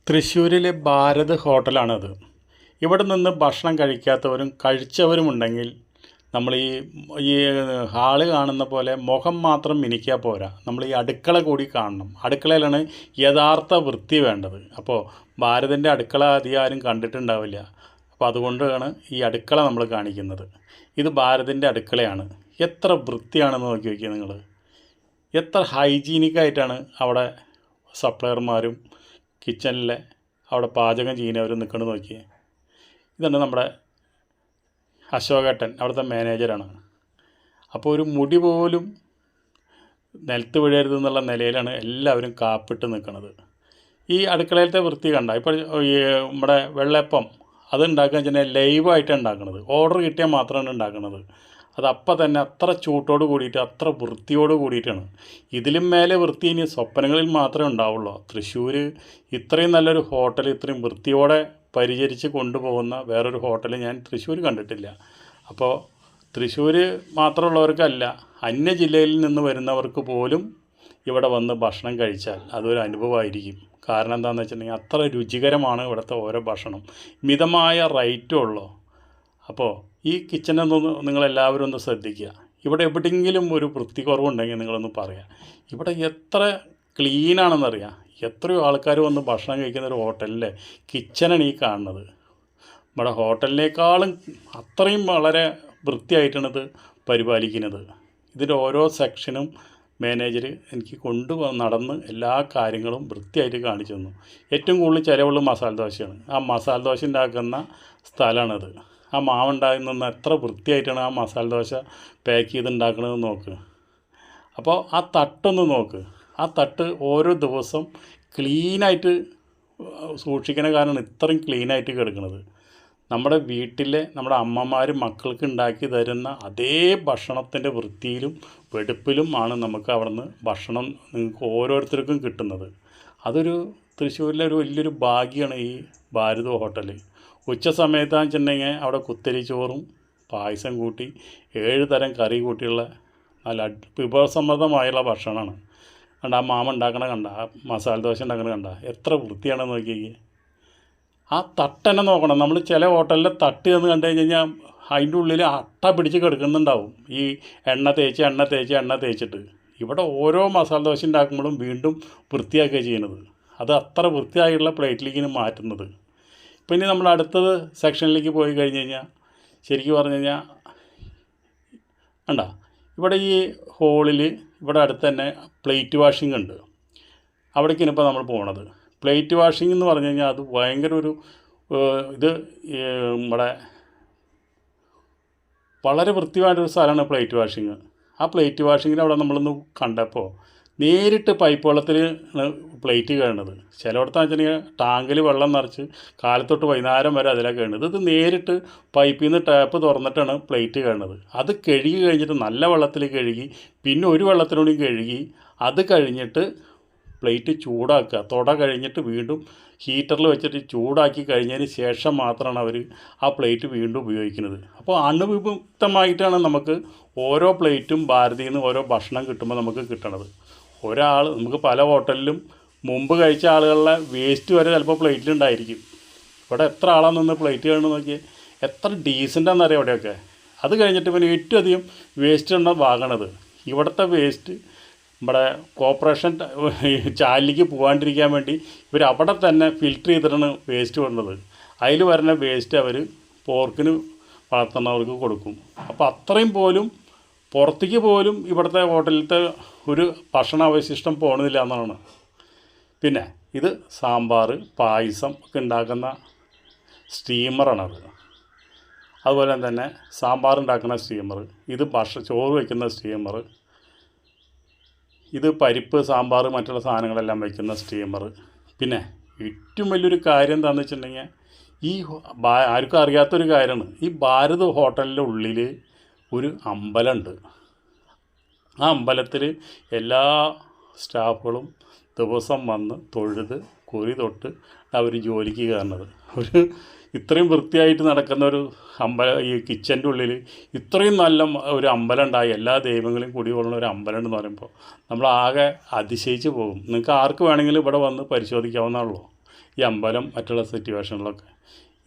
തൃശ്ശൂരിലെ ഭാരത് ഹോട്ടലാണത്. ഇവിടെ നിന്ന് ഭക്ഷണം കഴിക്കാത്തവരും കഴിച്ചവരുമുണ്ടെങ്കിൽ നമ്മൾ ഈ ഹാള് കാണുന്ന പോലെ മുഖം മാത്രം മിനുക്കിയാൽ പോരാ, നമ്മൾ ഈ അടുക്കള കൂടി കാണണം. അടുക്കളയിലാണ് യഥാർത്ഥ വൃത്തി വേണ്ടത്. അപ്പോൾ ഭാരതിൻ്റെ അടുക്കള അധികം ആരും കണ്ടിട്ടുണ്ടാവില്ല. അപ്പോൾ അതുകൊണ്ടാണ് ഈ അടുക്കള നമ്മൾ കാണിക്കുന്നത്. ഇത് ഭാരതിൻ്റെ അടുക്കളയാണ്. എത്ര വൃത്തിയാണെന്ന് നോക്കി നോക്കിയാൽ നിങ്ങൾ. എത്ര ഹൈജീനിക്കായിട്ടാണ് അവിടെ സപ്ലയർമാരും കിച്ചണിലെ അവിടെ പാചകം ചെയ്യുന്നവരും നിൽക്കുന്നത് നോക്കിയേ. ഇതാണ് നമ്മുടെ അശോകേട്ടൻ, അവിടുത്തെ മാനേജറാണ്. അപ്പോൾ ഒരു മുടി പോലും നിലത്ത് വീഴരുതെന്നുള്ള നിലയിലാണ് എല്ലാവരും കാപ്പിട്ട് നിൽക്കുന്നത്. ഈ അടുക്കളയിലത്തെ വൃത്തി കണ്ട. ഇപ്പോൾ ഈ നമ്മുടെ വെള്ളയപ്പം അത് ഉണ്ടാക്കുക വെച്ചാൽ ലൈവായിട്ടാണ് ഉണ്ടാക്കുന്നത്. ഓർഡർ കിട്ടിയാൽ മാത്രമാണ് ഉണ്ടാക്കുന്നത്. അതപ്പം തന്നെ അത്ര ചൂട്ടോട് കൂടിയിട്ട് അത്ര വൃത്തിയോട് കൂടിയിട്ടാണ്. ഇതിലും മേലെ വൃത്തി ഇനി സ്വപ്നങ്ങളിൽ മാത്രമേ ഉണ്ടാവുള്ളൂ. തൃശ്ശൂർ ഇത്രയും നല്ലൊരു ഹോട്ടൽ ഇത്രയും വൃത്തിയോടെ പരിചരിച്ച് കൊണ്ടുപോകുന്ന വേറൊരു ഹോട്ടൽ ഞാൻ തൃശ്ശൂർ കണ്ടിട്ടില്ല. അപ്പോൾ തൃശ്ശൂർ മാത്രമുള്ളവർക്കല്ല, അന്യ ജില്ലയിൽ നിന്ന് വരുന്നവർക്ക് പോലും ഇവിടെ വന്ന് ഭക്ഷണം കഴിച്ചാൽ അതൊരു അനുഭവമായിരിക്കും. കാരണം എന്താണെന്ന് വെച്ചിട്ടുണ്ടെങ്കിൽ അത്ര രുചികരമാണ് ഇവിടുത്തെ ഓരോ ഭക്ഷണം. മിതമായ റേറ്റും ഉള്ളൂ. അപ്പോൾ ഈ കിച്ചണൊന്ന് നിങ്ങളെല്ലാവരും ഒന്ന് ശ്രദ്ധിക്കുക. ഇവിടെ എവിടെയെങ്കിലും ഒരു വൃത്തി കുറവുണ്ടെങ്കിൽ നിങ്ങളൊന്ന് പറയാം. ഇവിടെ എത്ര ക്ലീനാണെന്നറിയാം. എത്രയോ ആൾക്കാർ വന്ന് ഭക്ഷണം കഴിക്കുന്ന ഒരു ഹോട്ടലിലെ കിച്ചണാണ് ഈ കാണുന്നത്. നമ്മുടെ ഹോട്ടലിനേക്കാളും അത്രയും വളരെ വൃത്തിയായിട്ടാണ് ഇത് പരിപാലിക്കുന്നത്. ഇതിൻ്റെ ഓരോ സെക്ഷനും മാനേജർ എനിക്ക് നടന്ന് എല്ലാ കാര്യങ്ങളും വൃത്തിയായിട്ട് കാണിച്ചു തന്നു. ഏറ്റവും കൂടുതൽ ചിലവുള്ള മസാല ദോശയാണ്. ആ മസാല ദോശ ഉണ്ടാക്കുന്ന സ്ഥലമാണത്. ആ മാവുണ്ടാകുന്ന എത്ര വൃത്തിയായിട്ടാണ് ആ മസാല ദോശ പാക്ക് ചെയ്തുണ്ടാക്കണത് നോക്ക്. അപ്പോൾ ആ തട്ടൊന്ന് നോക്ക്. ആ തട്ട് ഓരോ ദിവസം ക്ലീനായിട്ട് സൂക്ഷിക്കണ കാരണം ഇത്രയും ക്ലീനായിട്ട് കിടക്കുന്നത്. നമ്മുടെ വീട്ടിലെ നമ്മുടെ അമ്മമാർ മക്കൾക്ക് ഉണ്ടാക്കി തരുന്ന അതേ ഭക്ഷണത്തിൻ്റെ വൃത്തിയിലും വെടുപ്പിലും ആണ് നമുക്ക് അവിടെ നിന്ന് ഭക്ഷണം നിങ്ങൾക്ക് ഓരോരുത്തർക്കും കിട്ടുന്നത്. അതൊരു തൃശ്ശൂരിലെ ഒരു വലിയൊരു ഭാഗ്യമാണ് ഈ ഭാരത് ഹോട്ടൽ. ഉച്ച സമയത്താണെന്ന് വെച്ചിട്ടുണ്ടെങ്കിൽ അവിടെ കുത്തരി ചോറും പായസം കൂട്ടി 7 തരം കറി കൂട്ടിയുള്ള നല്ല വിഭവസമൃദ്ധമായുള്ള ഭക്ഷണമാണ്. കണ്ട ആ മാമ ഉണ്ടാക്കണ കണ്ട, ആ മസാല ദോശ ഉണ്ടാക്കണ കണ്ട, എത്ര വൃത്തിയാണെന്ന് നോക്കിയേ. ആ തട്ടന്നെ നോക്കണം. നമ്മൾ ചില ഹോട്ടലിലെ തട്ട് എന്ന് കണ്ടു കഴിഞ്ഞാൽ അതിൻ്റെ ഉള്ളിൽ അട്ട പിടിച്ച് കിടക്കുന്നുണ്ടാവും. ഈ എണ്ണ തേച്ചിട്ട്. ഇവിടെ ഓരോ മസാല ദോശ ഉണ്ടാക്കുമ്പോഴും വീണ്ടും വൃത്തിയാക്കുക ചെയ്യുന്നത്. അത് അത്ര വൃത്തിയായുള്ള പ്ലേറ്റിലേക്ക് മാറ്റുന്നത്. പിന്നെ നമ്മൾ അടുത്തത് സെക്ഷനിലേക്ക് പോയി കഴിഞ്ഞ് കഴിഞ്ഞാൽ ശരിക്കും പറഞ്ഞു കഴിഞ്ഞാൽ കണ്ട, ഇവിടെ ഈ ഹോളിൽ ഇവിടെ അടുത്ത് തന്നെ പ്ലേറ്റ് വാഷിംഗ് ഉണ്ട്. അവിടേക്കാണ് ഇപ്പോൾ നമ്മൾ പോണത്. പ്ലേറ്റ് വാഷിംഗ് എന്ന് പറഞ്ഞു കഴിഞ്ഞാൽ അത് ഭയങ്കര ഒരു ഇത് നമ്മുടെ വളരെ വൃത്തിയായിട്ടൊരു സ്ഥലമാണ് പ്ലേറ്റ് വാഷിംഗ്. ആ പ്ലേറ്റ് വാഷിങ്ങിന് അവിടെ നമ്മളൊന്ന് കണ്ടപ്പോൾ നേരിട്ട് പൈപ്പ് വെള്ളത്തിൽ പ്ലേറ്റ് കഴുകുന്നത്. ചിലയിടത്താന്ന് വെച്ചിട്ടുണ്ടെങ്കിൽ ടാങ്കിൽ വെള്ളം നിറച്ച് കാലത്തൊട്ട് വൈകുന്നേരം വരെ അതിലാണ് കഴുകുന്നത്. ഇത് നേരിട്ട് പൈപ്പിൽ നിന്ന് ടാപ്പ് തുറന്നിട്ടാണ് പ്ലേറ്റ് കഴുകുന്നത്. അത് കഴുകി കഴിഞ്ഞിട്ട് നല്ല വെള്ളത്തിൽ കഴുകി പിന്നെ ഒരു വെള്ളത്തിലൂടെ കഴുകി അത് കഴിഞ്ഞിട്ട് പ്ലേറ്റ് ചൂടാക്കുക. തുട കഴിഞ്ഞിട്ട് വീണ്ടും ഹീറ്ററിൽ വെച്ചിട്ട് ചൂടാക്കി കഴിഞ്ഞതിന് ശേഷം മാത്രമാണ് അവർ ആ പ്ലേറ്റ് വീണ്ടും ഉപയോഗിക്കുന്നത്. അപ്പോൾ അണുവിമുക്തമായിട്ടാണ് നമുക്ക് ഓരോ പ്ലേറ്റും ഭാരതിയിൽ നിന്ന് ഓരോ ഭക്ഷണം കിട്ടുമ്പോൾ നമുക്ക് കിട്ടണത്. നമുക്ക് പല ഹോട്ടലിലും മുമ്പ് കഴിച്ച ആളുകളുടെ വേസ്റ്റ് വരെ ചിലപ്പോൾ പ്ലേറ്റിലുണ്ടായിരിക്കും. ഇവിടെ എത്ര ആളാണ് നിന്ന് പ്ലേറ്റ് കാണുന്നത് നോക്കിയാൽ എത്ര ഡീസൻ്റാണെന്നറിയാം ഇവിടെയൊക്കെ. അത് കഴിഞ്ഞിട്ട് പിന്നെ ഏറ്റവും അധികം വേസ്റ്റ് ഉള്ള വാങ്ങണത് ഇവിടുത്തെ വേസ്റ്റ് നമ്മുടെ കോർപ്പറേഷൻ ചാലിലേക്ക് പോകാണ്ടിരിക്കാൻ വേണ്ടി ഇവർ അവിടെ തന്നെ ഫിൽറ്റർ ചെയ്തിട്ടാണ് വേസ്റ്റ് വരുന്നത്. അതിൽ വരുന്ന വേസ്റ്റ് അവർ പോർക്കിന് വളർത്തുന്നവർക്ക് കൊടുക്കും. അപ്പോൾ അത്രയും പോലും പുറത്തേക്ക് പോലും ഇവിടുത്തെ ഹോട്ടലിലത്തെ ഒരു ഭക്ഷണ അവശിഷ്ടം പോകുന്നില്ല എന്നാണ്. പിന്നെ ഇത് സാമ്പാർ പായസം ഒക്കെ ഉണ്ടാക്കുന്ന സ്റ്റീമറാണത്. അതുപോലെ തന്നെ സാമ്പാർ ഉണ്ടാക്കുന്ന സ്റ്റീമർ, ഇത് ചോറ് വയ്ക്കുന്ന സ്റ്റീമർ, ഇത് പരിപ്പ് സാമ്പാർ മറ്റുള്ള സാധനങ്ങളെല്ലാം വയ്ക്കുന്ന സ്റ്റീമർ. പിന്നെ ഏറ്റവും വലിയൊരു കാര്യം എന്താണെന്ന് വെച്ചിട്ടുണ്ടെങ്കിൽ ഈ ആർക്കും അറിയാത്തൊരു കാര്യമാണ്, ഈ ഭാരത് ഹോട്ടലിൻ്റെ ഉള്ളിൽ ഒരു അമ്പലമുണ്ട്. ആ അമ്പലത്തിൽ എല്ലാ സ്റ്റാഫുകളും ദിവസം വന്ന് തൊഴുത് കുറി തൊട്ട് അവർ ജോലിക്ക് കയറുന്നത്. ഒരു ഇത്രയും വൃത്തിയായിട്ട് നടക്കുന്ന ഒരു ഈ കിച്ചൻ്റെ ഉള്ളിൽ ഇത്രയും നല്ല ഒരു അമ്പലം ഉണ്ടായി, എല്ലാ ദൈവങ്ങളെയും കൂടി കൊള്ളുന്ന ഒരു അമ്പലം എന്ന് പറയുമ്പോൾ നമ്മൾ ആകെ അതിശയിച്ച് പോകും. നിങ്ങൾക്ക് ആർക്ക് വേണമെങ്കിലും ഇവിടെ വന്ന് പരിശോധിക്കാവുന്നതുള്ളൂ. ഈ അമ്പലം മറ്റുള്ള സിറ്റുവേഷനിലൊക്കെ.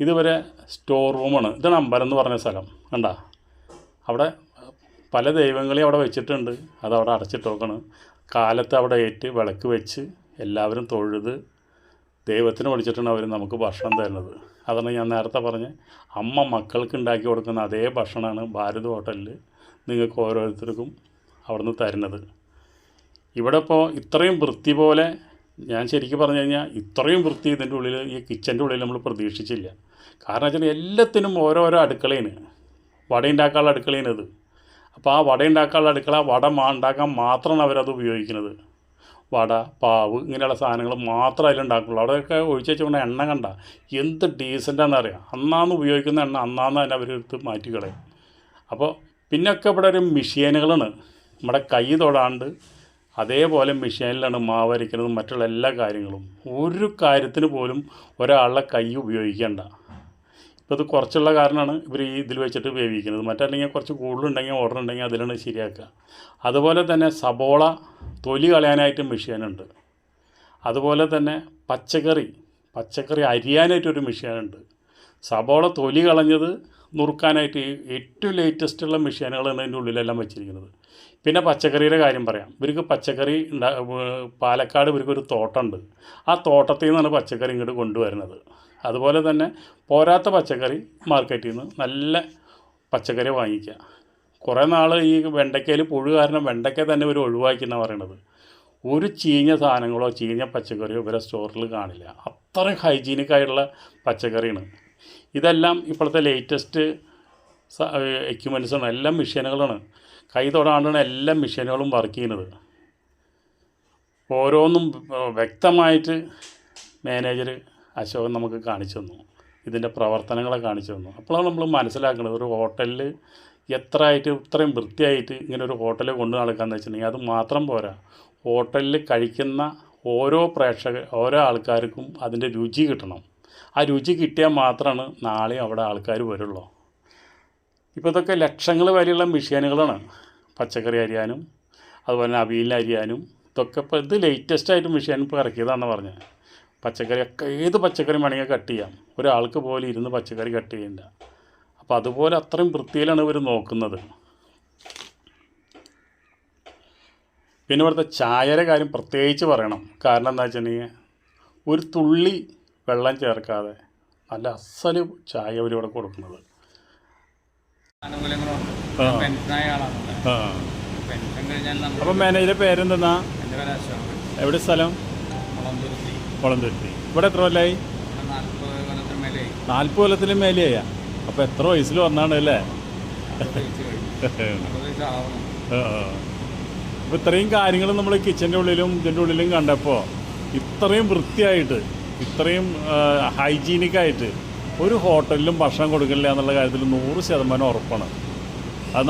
ഇതുവരെ സ്റ്റോർ റൂമാണ്. ഇതാണ് അമ്പലം എന്ന് പറഞ്ഞ സ്ഥലം കണ്ട. അവിടെ പല ദൈവങ്ങളെയും അവിടെ വെച്ചിട്ടുണ്ട്. അതവിടെ അടച്ചിട്ട് നോക്കണം. കാലത്ത് അവിടെ ഏറ്റ് വിളക്ക് വെച്ച് എല്ലാവരും തൊഴുത് ദൈവത്തിന് വിളിച്ചിട്ടാണ് അവർ നമുക്ക് ഭക്ഷണം തരുന്നത്. അതാണ് ഞാൻ നേരത്തെ പറഞ്ഞ അമ്മ മക്കൾക്ക് ഉണ്ടാക്കി കൊടുക്കുന്ന അതേ ഭക്ഷണമാണ് ഭാരത് ഹോട്ടലിൽ നിങ്ങൾക്ക് ഓരോരുത്തർക്കും അവിടുന്ന് തരുന്നത്. ഇവിടെ ഇപ്പോൾ ഇത്രയും വൃത്തി പോലെ, ഞാൻ ശരിക്കും പറഞ്ഞു കഴിഞ്ഞാൽ ഇത്രയും വൃത്തി ഇതിൻ്റെ ഉള്ളിൽ, ഈ കിച്ചൻ്റെ ഉള്ളിൽ നമ്മൾ പ്രതീക്ഷിച്ചില്ല. കാരണം വെച്ചാൽ എല്ലാത്തിനും ഓരോരോ അടുക്കളയാണ്. വട ഉണ്ടാക്കാനുള്ള അടുക്കളയാണ് ഇത്. അപ്പോൾ ആ വട ഉണ്ടാക്കാനുള്ള അടുക്കള വട ഉണ്ടാക്കാൻ മാത്രമാണ് അവരത് ഉപയോഗിക്കുന്നത്. വട, പാവ് ഇങ്ങനെയുള്ള സാധനങ്ങൾ മാത്രമേ അതിലുണ്ടാക്കുള്ളൂ. അവിടെയൊക്കെ ഒഴിച്ച് വെച്ചുകൊണ്ട് എണ്ണ കണ്ട എന്ത് ഡീസൻ്റാണെന്നറിയാം. അന്നാന്ന് ഉപയോഗിക്കുന്ന എണ്ണ അന്നാന്ന് തന്നെ അവരെടുത്ത് മാറ്റിക്കളയും. അപ്പോൾ പിന്നൊക്കെ ഇവിടെ ഒരു മെഷീനുകളാണ്. നമ്മുടെ കൈ തൊടാണ്ട് അതേപോലെ മെഷീനിലാണ് മാവ് അരയ്ക്കുന്നതും മറ്റുള്ള എല്ലാ കാര്യങ്ങളും. ഒരു കാര്യത്തിന് പോലും ഒരാളുടെ കൈ ഉപയോഗിക്കേണ്ട. ഇപ്പോൾ ഇത് കുറച്ചുള്ള കാരണമാണ് ഇവർ ഈ ഇതിൽ വെച്ചിട്ട് വേവിക്കുന്നത്. മറ്റല്ലെങ്കിൽ കുറച്ച് കൂടുതലുണ്ടെങ്കിൽ ഓർഡർ ഉണ്ടെങ്കിൽ അതിലാണ് ശരിയാക്കുക. അതുപോലെ തന്നെ സബോള തൊലി കളയാനായിട്ട് മെഷീനുണ്ട്. അതുപോലെ തന്നെ പച്ചക്കറി അരിയാനായിട്ടൊരു മെഷീനുണ്ട്. സബോള തൊലി കളഞ്ഞത് നുറുക്കാനായിട്ട് ഏറ്റവും ലേറ്റസ്റ്റുള്ള മെഷീനുകളാണ് അതിൻ്റെ ഉള്ളിലെല്ലാം വെച്ചിരിക്കുന്നത്. പിന്നെ പച്ചക്കറിയുടെ കാര്യം പറയാം. ഇവർക്ക് പച്ചക്കറി പാലക്കാട് ഇവർക്കൊരു തോട്ടമുണ്ട്. ആ തോട്ടത്തിൽ നിന്നാണ് പച്ചക്കറി ഇങ്ങോട്ട് കൊണ്ടുവരുന്നത്. അതുപോലെ തന്നെ പോരാത്ത പച്ചക്കറി മാർക്കറ്റിൽ നിന്ന് നല്ല പച്ചക്കറി വാങ്ങിക്കുക. കുറേ നാൾ ഈ വെണ്ടയ്ക്കയിൽ പുഴു കാരണം വെണ്ടയ്ക്ക തന്നെ ഇവർ ഒഴിവാക്കിയെന്നാണ് പറയണത്. ഒരു ചീഞ്ഞ സാധനങ്ങളോ ചീഞ്ഞ പച്ചക്കറിയോ ഇവരെ സ്റ്റോറിൽ കാണില്ല. അത്രയും ഹൈജീനിക്കായിട്ടുള്ള പച്ചക്കറിയാണ്. ഇതെല്ലാം ഇപ്പോഴത്തെ ലേറ്റസ്റ്റ് എക്യുപ്മെൻറ്റ്സാണ്. എല്ലാം മെഷീനുകളാണ്. കൈ തൊടാണ്ടാണ് എല്ലാ മെഷീനുകളും വർക്ക് ചെയ്യുന്നത്. ഓരോന്നും വ്യക്തമായിട്ട് മാനേജർ അശോകൻ നമുക്ക് കാണിച്ചു തന്നു. ഇതിൻ്റെ പ്രവർത്തനങ്ങളെ കാണിച്ചു തന്നു. അപ്പോഴാണ് നമ്മൾ മനസ്സിലാക്കുന്നത് ഒരു ഹോട്ടലിൽ ഇത്രയും വൃത്തിയായിട്ട് ഇങ്ങനെ ഒരു ഹോട്ടലിൽ കൊണ്ടു നടക്കാമെന്ന് വെച്ചിട്ടുണ്ടെങ്കിൽ അത് മാത്രം പോരാ. ഹോട്ടലിൽ കഴിക്കുന്ന ഓരോ ആൾക്കാർക്കും അതിൻ്റെ രുചി കിട്ടണം. ആ രുചി കിട്ടിയാൽ മാത്രമാണ് നാളെ അവിടെ ആൾക്കാർ വരുള്ളൂ. ഇപ്പോൾ ഇതൊക്കെ ലക്ഷങ്ങൾ വരെയുള്ള മെഷീനുകളാണ്. പച്ചക്കറി അരിയാനും അതുപോലെ തന്നെ അവിയലിന് അരിയാനും ഇതൊക്കെ ഇപ്പോൾ ഇത് ലേറ്റസ്റ്റായിട്ട് മെഷീൻ ഇപ്പോൾ ഇറക്കിയതാണെന്ന് പറഞ്ഞത്. പച്ചക്കറിയൊക്കെ ഏത് പച്ചക്കറി വേണമെങ്കിൽ കട്ട് ചെയ്യാം. ഒരാൾക്ക് പോലും ഇരുന്ന് പച്ചക്കറി കട്ട് ചെയ്യണ്ട. അപ്പോൾ അതുപോലെ അത്രയും വൃത്തിയിലാണ് ഇവർ നോക്കുന്നത്. പിന്നെ ഇവിടുത്തെ ചായയുടെ കാര്യം പ്രത്യേകിച്ച് പറയണം. കാരണം എന്താ വെച്ചിട്ടുണ്ടെങ്കിൽ ഒരു തുള്ളി വെള്ളം ചേർക്കാതെ നല്ല അസല് ചായ അവർ ഇവിടെ കൊടുക്കുന്നത്. അപ്പോൾ മാനേജറുടെ പേരെന്തെന്നാ? എവിടെ സ്ഥലം? കുളന്തുരുത്തി. ഇവിടെ എത്ര കൊല്ലമായി? 40 കൊല്ലത്തിന് മേലെയാ. അപ്പോൾ എത്ര വയസ്സിൽ വന്നാണ് അല്ലേ? അപ്പോൾ ഇത്രയും കാര്യങ്ങൾ നമ്മൾ കിച്ചൻ്റെ ഉള്ളിലും ഇതിൻ്റെ ഉള്ളിലും കണ്ടപ്പോൾ ഇത്രയും വൃത്തിയായിട്ട് ഇത്രയും ഹൈജീനിക്കായിട്ട് ഒരു ഹോട്ടലിലും ഭക്ഷണം കൊടുക്കില്ല എന്നുള്ള കാര്യത്തിൽ 100% ഉറപ്പാണ്. അത്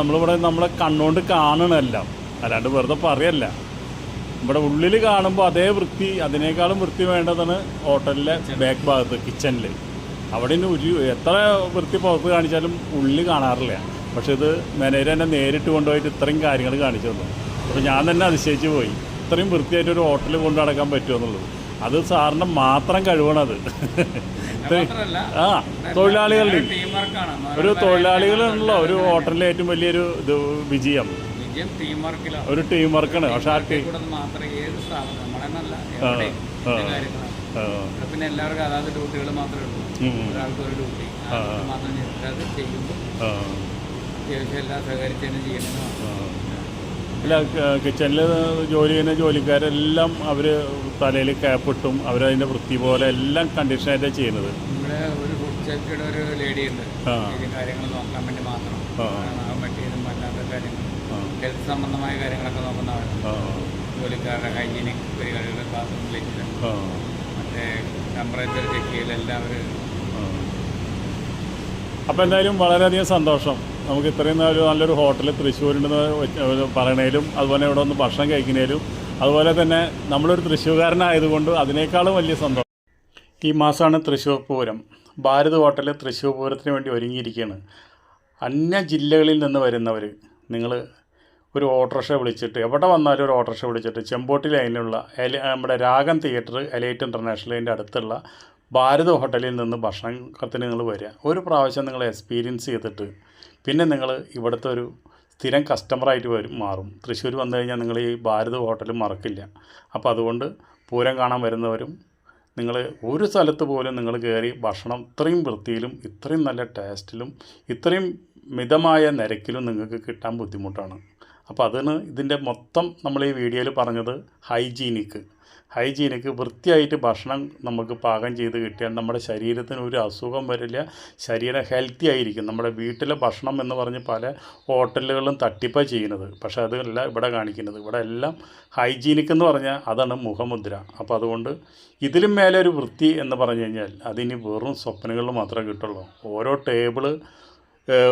നമ്മളെ കണ്ണുകൊണ്ട് കാണണമെല്ലാം, അല്ലാണ്ട് വെറുതെ പറയല്ല. ഇവിടെ ഉള്ളിൽ കാണുമ്പോൾ അതേ വൃത്തി, അതിനേക്കാളും വൃത്തി വേണ്ടതാണ് ഹോട്ടലിലെ ബാക്ക് ഭാഗത്ത് കിച്ചണിൽ. അവിടെ എത്ര വൃത്തി പുറത്ത് കാണിച്ചാലും ഉള്ളിൽ കാണാറില്ല. പക്ഷേ ഇത് മാനേജർ തന്നെ നേരിട്ട് കൊണ്ടുപോയിട്ട് ഇത്രയും കാര്യങ്ങൾ കാണിച്ചു തന്നു. അപ്പോൾ ഞാൻ തന്നെ അതിശയിച്ച് പോയി. ഇത്രയും വൃത്തിയായിട്ട് ഒരു ഹോട്ടലിൽ കൊണ്ടു നടക്കാൻ പറ്റുമെന്നുള്ളത്. അത് സാറിന് മാത്രം കഴിവണത്. തൊഴിലാളികളുടെ ഒരു തൊഴിലാളികളുണ്ടല്ലോ ഒരു ഹോട്ടലിലെ ഏറ്റവും വലിയൊരു ഇത് വിജയം ഒരു ടീം വർക്കാണ്. പക്ഷെ ആ ടീം പിന്നെ എല്ലാവർക്കും അതാത് ഡ്യൂട്ടികൾ മാത്രമേ ഉള്ളൂ. ഒരാൾക്ക് ഒരു ഡ്യൂട്ടി മാത്രം അത് ചെയ്യുമ്പോൾ അത്യാവശ്യം എല്ലാം സഹകരിച്ച് തന്നെ ചെയ്യണമെന്ന്. അല്ല, കിച്ചണിൽ ജോലി ചെയ്യുന്ന ജോലിക്കാരെല്ലാം അവർ തലയിൽ ക്യാപ്പിട്ടും അവരതിൻ്റെ വൃത്തി പോലെ എല്ലാം കണ്ടീഷനായിട്ടാണ് ചെയ്യുന്നത്. ഇവിടെ ഒരു ഫുഡ് സേഫ്റ്റിയുടെ ഒരു ലേഡി ഉണ്ട്. കാര്യങ്ങൾ നോക്കാൻ വേണ്ടി മാത്രം പറ്റിയതും അല്ലാത്ത കാര്യങ്ങൾ ഹെൽത്ത് സംബന്ധമായ കാര്യങ്ങളൊക്കെ നോക്കുന്നവരാണ്. ജോലിക്കാരുടെ ഹൈജീനിക് പരിപാടികൾ, ബാത്റൂം ക്ലീനിങ്, മറ്റേ ടെമ്പറേച്ചർ ചെക്ക് ചെയ്യലെല്ലാം അവർ. അപ്പോൾ എന്തായാലും വളരെയധികം സന്തോഷം. നമുക്ക് ഇത്രയും നല്ലൊരു ഹോട്ടൽ തൃശ്ശൂരുണ്ടെന്ന് പറയണേലും അതുപോലെ ഇവിടെ ഒന്ന് ഭക്ഷണം കഴിക്കുന്നതിലും അതുപോലെ തന്നെ നമ്മളൊരു തൃശ്ശൂർകാരനായതുകൊണ്ട് അതിനേക്കാളും വലിയ സന്തോഷം. ഈ മാസമാണ് തൃശ്ശൂർ പൂരം. ഭാരത് ഹോട്ടൽ തൃശ്ശൂർ പൂരത്തിന് വേണ്ടി ഒരുങ്ങിയിരിക്കുകയാണ്. അന്യ ജില്ലകളിൽ നിന്ന് വരുന്നവർ, നിങ്ങൾ ഒരു ഓട്ടോറിക്ഷ വിളിച്ചിട്ട് എവിടെ വന്നാലും ഒരു ഓട്ടോറിക്ഷ വിളിച്ചിട്ട് ചെമ്പോട്ടി ലൈനിലുള്ള നമ്മുടെ രാഗം തിയേറ്റർ എലൈറ്റ് ഇൻ്റർനാഷണലിൻ്റെ അടുത്തുള്ള ഭാരത് ഹോട്ടലിൽ നിന്ന് ഭക്ഷണത്തിന് നിങ്ങൾ വരിക. ഒരു പ്രാവശ്യം നിങ്ങൾ എക്സ്പീരിയൻസ് ചെയ്തിട്ട് പിന്നെ നിങ്ങൾ ഇവിടുത്തെ ഒരു സ്ഥിരം കസ്റ്റമറായിട്ട് മാറും. തൃശ്ശൂർ വന്നു കഴിഞ്ഞാൽ നിങ്ങൾ ഈ ഭാരത് ഹോട്ടൽ മറക്കില്ല. അപ്പോൾ അതുകൊണ്ട് പൂരം കാണാൻ വരുന്നവരും നിങ്ങൾ ഒരു സ്ഥലത്ത് പോലും നിങ്ങൾ കയറി ഭക്ഷണം ഇത്രയും വൃത്തിയിലും ഇത്രയും നല്ല ടേസ്റ്റിലും ഇത്രയും മിതമായ നിരക്കിലും നിങ്ങൾക്ക് കിട്ടാൻ ബുദ്ധിമുട്ടാണ്. അപ്പോൾ അതിന് ഇതിൻ്റെ മൊത്തം നമ്മൾ ഈ വീഡിയോയിൽ പറഞ്ഞത് ഹൈജീനിക്ക് വൃത്തിയായിട്ട് ഭക്ഷണം നമുക്ക് പാകം ചെയ്ത് കിട്ടിയാൽ നമ്മുടെ ശരീരത്തിന് ഒരു അസുഖം വരില്ല, ശരീരം ഹെൽത്തി ആയിരിക്കും. നമ്മുടെ വീട്ടിലെ ഭക്ഷണം എന്ന് പറഞ്ഞ് പല ഹോട്ടലുകളിലും തട്ടിപ്പാണ് ചെയ്യുന്നത്. പക്ഷേ അതല്ല ഇവിടെ കാണിക്കുന്നത്. ഇവിടെ എല്ലാം ഹൈജീനിക് എന്ന് പറഞ്ഞാൽ അതാണ് മുഖമുദ്ര. അപ്പോൾ അതുകൊണ്ട് ഇതിലും മേലെ ഒരു വൃത്തി എന്ന് പറഞ്ഞു കഴിഞ്ഞാൽ അതിനി വെറും സ്വപ്നങ്ങളിൽ മാത്രമേ കിട്ടുള്ളൂ. ഓരോ ടേബിള്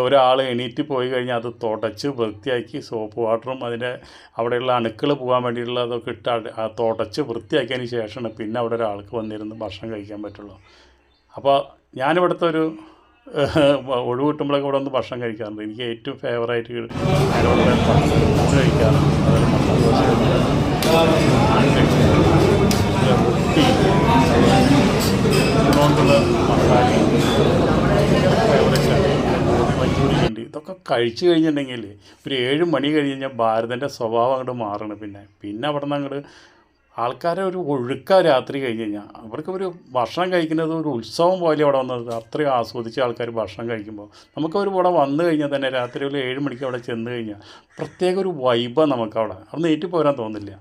ഒരാൾ എണീറ്റ് പോയി കഴിഞ്ഞാൽ അത് തുടച്ച് വൃത്തിയാക്കി സോപ്പ് വാട്ടറും അതിൻ്റെ അവിടെയുള്ള അണുക്കൾ പോകാൻ വേണ്ടിയിട്ടുള്ളതൊക്കെ ഇട്ട് തുടച്ച് വൃത്തിയാക്കിയതിന് ശേഷമാണ് പിന്നെ അവിടെ ഒരാൾക്ക് വന്നിരുന്ന് ഭക്ഷണം കഴിക്കാൻ പറ്റുള്ളൂ. അപ്പോൾ ഞാനിവിടുത്തെ ഒരു ഒഴിവ് കിട്ടുമ്പോഴൊക്കെ ഇവിടെ ഒന്ന് ഭക്ഷണം കഴിക്കാറുണ്ട്. എനിക്ക് ഏറ്റവും ഫേവറായിട്ട് അതിലൂടെ ഫുഡ് കഴിക്കാറുണ്ട്. അതായത് വൃത്തി കൊണ്ടുള്ള മസാല ഫേവറേറ്റാണ്. മഞ്ചൂരിയുണ്ട്. ഇതൊക്കെ കഴിച്ചു കഴിഞ്ഞിട്ടുണ്ടെങ്കിൽ ഒരു 7 മണി കഴിഞ്ഞ് കഴിഞ്ഞാൽ ഭാരതൻ്റെ സ്വഭാവം അങ്ങോട്ട് മാറണം. പിന്നെ അവിടെ നിന്ന് അങ്ങോട്ട് ആൾക്കാരെ ഒരു ഒഴുക്ക രാത്രി കഴിഞ്ഞ് കഴിഞ്ഞാൽ അവർക്ക് ഒരു ഭക്ഷണം കഴിക്കുന്നത് ഒരു ഉത്സവം പോലെ അവിടെ വന്നത് അത്രയും ആസ്വദിച്ച് ആൾക്കാർ ഭക്ഷണം കഴിക്കുമ്പോൾ നമുക്കവർ ഇവിടെ വന്നു കഴിഞ്ഞാൽ തന്നെ രാത്രി ഒരു 7 മണിക്ക് അവിടെ ചെന്ന് കഴിഞ്ഞാൽ പ്രത്യേക ഒരു വൈബാണ് നമുക്കവിടെ. അവിടെ നിന്ന് ഏറ്റു പോരാൻ തോന്നില്ല.